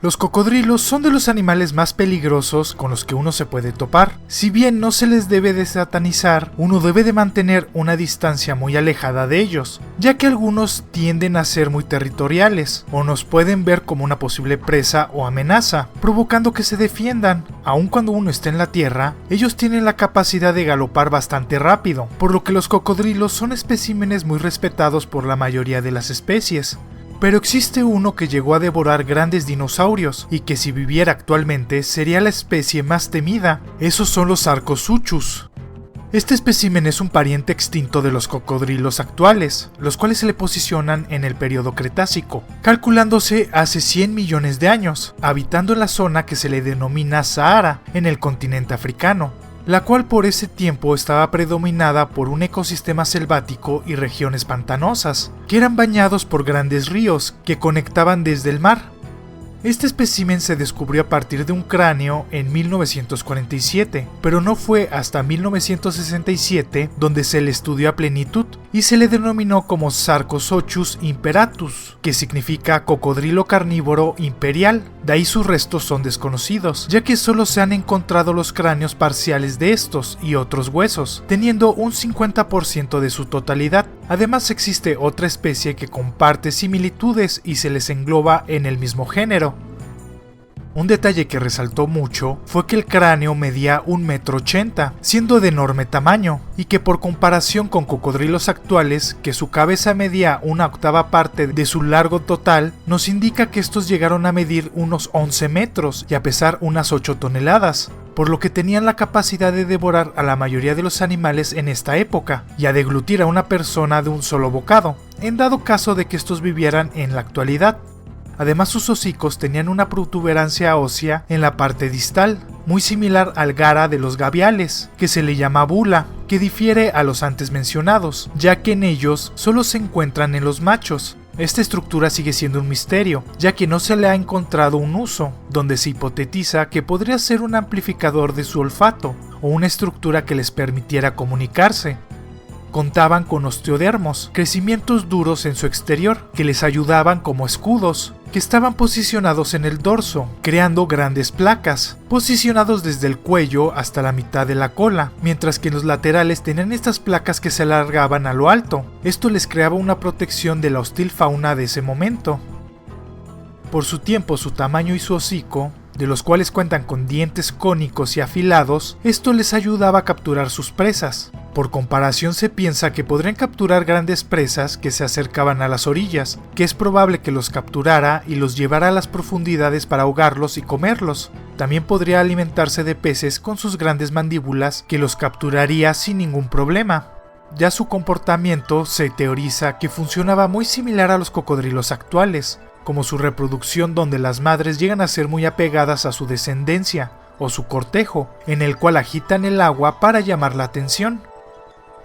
Los cocodrilos son de los animales más peligrosos con los que uno se puede topar. Si bien no se les debe de satanizar, uno debe de mantener una distancia muy alejada de ellos, ya que algunos tienden a ser muy territoriales, o nos pueden ver como una posible presa o amenaza, provocando que se defiendan. Aun cuando uno esté en la tierra, ellos tienen la capacidad de galopar bastante rápido, por lo que los cocodrilos son especímenes muy respetados por la mayoría de las especies. Pero existe uno que llegó a devorar grandes dinosaurios y que si viviera actualmente sería la especie más temida. Esos son los Sarcosuchus. Este espécimen es un pariente extinto de los cocodrilos actuales, los cuales se le posicionan en el periodo Cretácico, calculándose hace 100 millones de años, habitando en la zona que se le denomina Sahara, en el continente africano, la cual por ese tiempo estaba predominada por un ecosistema selvático y regiones pantanosas, que eran bañados por grandes ríos que conectaban desde el mar. Este espécimen se descubrió a partir de un cráneo en 1947, pero no fue hasta 1967 donde se le estudió a plenitud y se le denominó como Sarcosuchus imperatus, que significa cocodrilo carnívoro imperial. De ahí sus restos son desconocidos, ya que solo se han encontrado los cráneos parciales de estos y otros huesos, teniendo un 50% de su totalidad. Además existe otra especie que comparte similitudes y se les engloba en el mismo género. Un detalle que resaltó mucho fue que el cráneo medía 1,80 m, siendo de enorme tamaño, y que por comparación con cocodrilos actuales, que su cabeza medía 1/8 parte de su largo total, nos indica que estos llegaron a medir unos 11 metros y a pesar unas 8 toneladas, por lo que tenían la capacidad de devorar a la mayoría de los animales en esta época, y a deglutir a una persona de un solo bocado, en dado caso de que estos vivieran en la actualidad. Además, sus hocicos tenían una protuberancia ósea en la parte distal, muy similar al gara de los gaviales, que se le llama bula, que difiere a los antes mencionados, ya que en ellos solo se encuentran en los machos. Esta estructura sigue siendo un misterio, ya que no se le ha encontrado un uso, donde se hipotetiza que podría ser un amplificador de su olfato, o una estructura que les permitiera comunicarse. Contaban con osteodermos, crecimientos duros en su exterior, que les ayudaban como escudos, que estaban posicionados en el dorso, creando grandes placas, posicionados desde el cuello hasta la mitad de la cola, mientras que en los laterales tenían estas placas que se alargaban a lo alto. Esto les creaba una protección de la hostil fauna de ese momento. Por su tiempo, su tamaño y su hocico, de los cuales cuentan con dientes cónicos y afilados, esto les ayudaba a capturar sus presas. Por comparación, se piensa que podrían capturar grandes presas que se acercaban a las orillas, que es probable que los capturara y los llevara a las profundidades para ahogarlos y comerlos. También podría alimentarse de peces con sus grandes mandíbulas, que los capturaría sin ningún problema. Ya su comportamiento se teoriza que funcionaba muy similar a los cocodrilos actuales, como su reproducción, donde las madres llegan a ser muy apegadas a su descendencia, o su cortejo, en el cual agitan el agua para llamar la atención.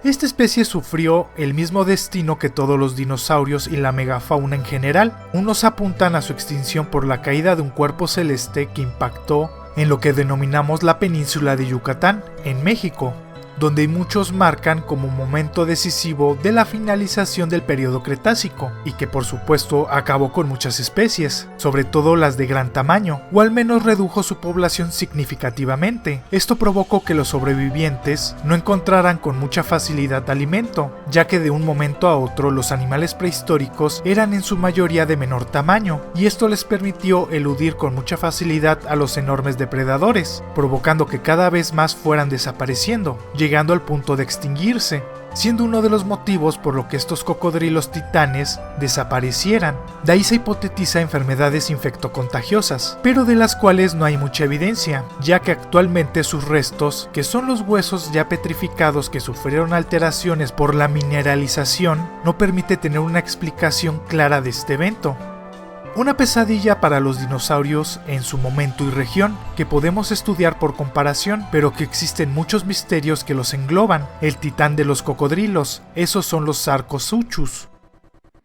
Esta especie sufrió el mismo destino que todos los dinosaurios y la megafauna en general. Unos apuntan a su extinción por la caída de un cuerpo celeste que impactó en lo que denominamos la península de Yucatán, en México, donde muchos marcan como momento decisivo de la finalización del periodo Cretácico, y que por supuesto acabó con muchas especies, sobre todo las de gran tamaño, o al menos redujo su población significativamente. Esto provocó que los sobrevivientes no encontraran con mucha facilidad alimento, ya que de un momento a otro los animales prehistóricos eran en su mayoría de menor tamaño, y esto les permitió eludir con mucha facilidad a los enormes depredadores, provocando que cada vez más fueran desapareciendo, llegando al punto de extinguirse, siendo uno de los motivos por lo que estos cocodrilos titanes desaparecieran. De ahí se hipotetiza enfermedades infectocontagiosas, pero de las cuales no hay mucha evidencia, ya que actualmente sus restos, que son los huesos ya petrificados que sufrieron alteraciones por la mineralización, no permite tener una explicación clara de este evento. Una pesadilla para los dinosaurios en su momento y región, que podemos estudiar por comparación, pero que existen muchos misterios que los engloban. El titán de los cocodrilos, esos son los Sarcosuchus.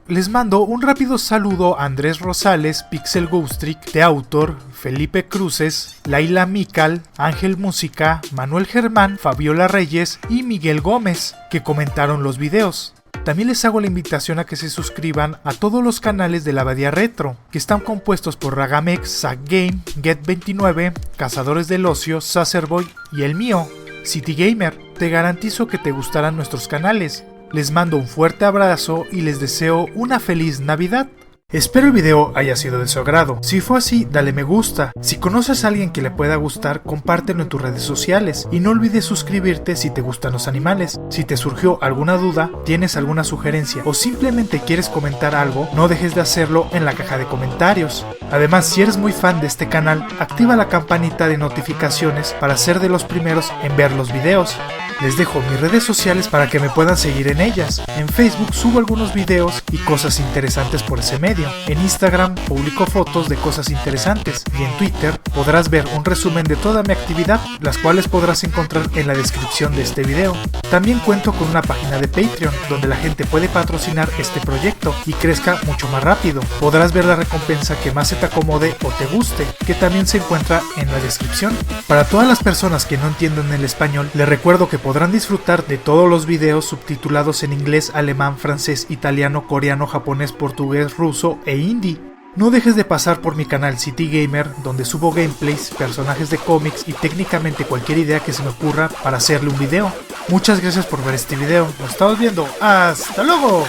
Les mando un rápido saludo a Andrés Rosales, Pixel Ghostrick, Teautor, Felipe Cruces, Laila Mical, Ángel Música, Manuel Germán, Fabiola Reyes y Miguel Gómez, que comentaron los videos. También les hago la invitación a que se suscriban a todos los canales de la Abadía Retro, que están compuestos por Ragamex, Zack Game, Get29, Cazadores del Ocio, Sacerboy y el mío, City Gamer. Te garantizo que te gustarán nuestros canales. Les mando un fuerte abrazo y les deseo una feliz Navidad. Espero el video haya sido de su agrado. Si fue así, dale me gusta. Si conoces a alguien que le pueda gustar, compártelo en tus redes sociales. Y no olvides suscribirte si te gustan los animales. Si te surgió alguna duda, tienes alguna sugerencia o simplemente quieres comentar algo, no dejes de hacerlo en la caja de comentarios. Además, si eres muy fan de este canal, activa la campanita de notificaciones para ser de los primeros en ver los videos. Les dejo mis redes sociales para que me puedan seguir en ellas. En Facebook subo algunos videos y cosas interesantes por ese medio. En Instagram publico fotos de cosas interesantes. Y en Twitter podrás ver un resumen de toda mi actividad, las cuales podrás encontrar en la descripción de este video. También cuento con una página de Patreon, donde la gente puede patrocinar este proyecto y crezca mucho más rápido. Podrás ver la recompensa que más se te acomode o te guste, que también se encuentra en la descripción. Para todas las personas que no entienden el español, les recuerdo que podrán disfrutar de todos los videos subtitulados en inglés, alemán, francés, italiano, coreano, japonés, portugués, ruso e hindi. No dejes de pasar por mi canal City Gamer, donde subo gameplays, personajes de cómics y técnicamente cualquier idea que se me ocurra para hacerle un video. Muchas gracias por ver este video, nos estamos viendo, ¡hasta luego!